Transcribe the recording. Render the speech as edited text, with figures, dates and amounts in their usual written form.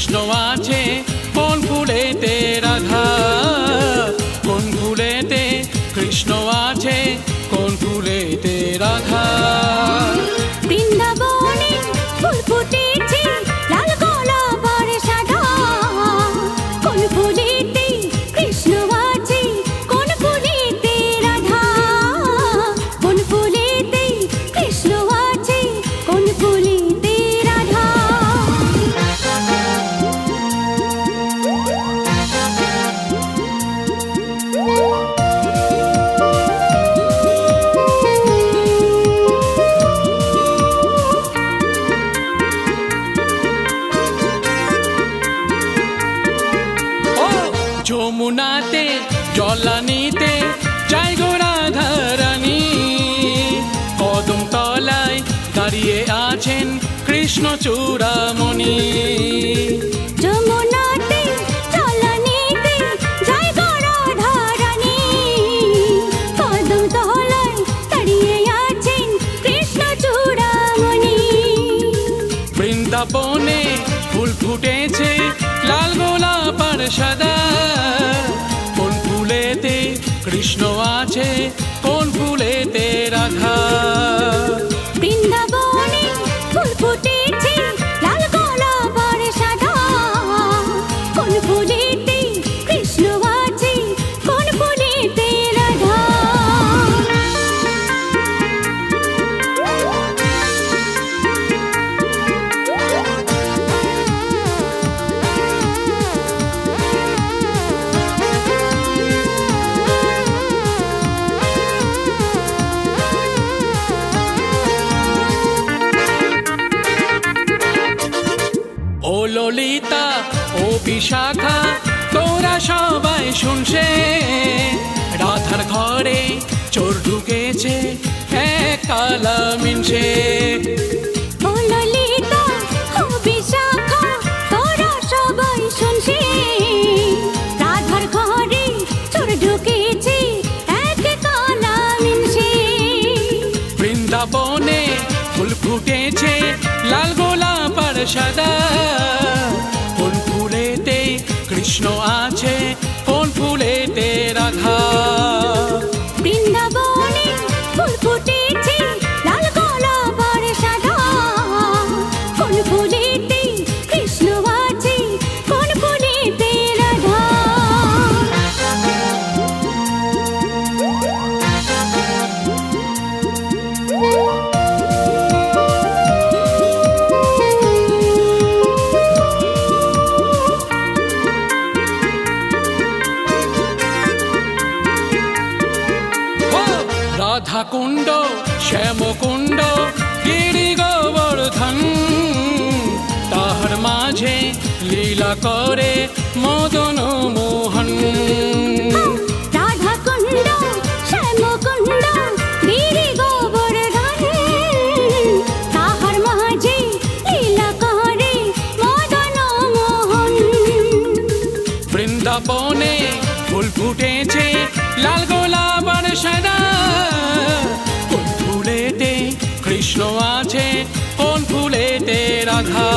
কৃষ্ণ আছে কোন ফুলেতে রাধা, কোন ফুলেতে কৃষ্ণ আছে কোন ফুলেতে রাধা। বৃন্দাবনে ফুল ফুটেছে লাল গোলাপ আর সাদা, কোন ফুলেতে কৃষ্ণ আছে কোন ফুলেতে রাধা, কোন ফুলেতে কৃষ্ণ আছে কোন ফুলেতে রাধা। যমুনাতে জলানিতে যাই গো রাধারানী, কদম তলায় দাঁড়িয়ে আছেন কৃষ্ণ চূড়ামণি। যমুনাতে জলানিতে যাই গো রাধারানী, কদম তলায় দাঁড়িয়ে আছেন কৃষ্ণ চূড়ামণি। বৃন্দাবনে ফুল ফুটেছে লাল গোলাপ আর সাদা, কোন ফুলেতে কৃষ্ণ আছে কোন ফুলেতে রাধা। বৃন্দাবনে ফুল ফুটেছে লাল গোলাপ আর সাদা, কোন ফুলেতে কৃষ্ণ আছে কোন ফুলেতে রাধা। ও ললিতা ও বিশাখা তোরা সবাই শুনছে, রাধার ঘরে চোর ঢুকেছে এক কালা মিনছে। ও ললিতা ও বিশাখা তোরা সবাই শুনছে, রাধার ঘরে চোর ঢুকেছে এক কালা মিনছে। বৃন্দাবনে ফুল ফুটেছে লাল গোলাপ আর সাদা, কোন ফুলেতে কৃষ্ণ আছে কোন ফুলেতে রাধা। বৃন্দাবনে ফুল ফুটেছে লাল গোলাপ আর সাদা, কোন ফুলেতে কৃষ্ণ আছে কোন ফুলেতে রাধা। রাধা কুণ্ড শ্যাম কুণ্ড গিরি গোবর্ধন, তাহার মাঝে লীলা করে মদন মোহন। রাধা কুণ্ড শ্যাম কুণ্ড গিরি গোবর্ধন, তাহার মাঝে লীলা করে মদন মোহন। বৃন্দাবনে ফুল ফুটেছে লাল গোলাপ আর সাদা, কোন ফুলেতে কৃষ্ণ আছে কোন ফুলেতে রাধা।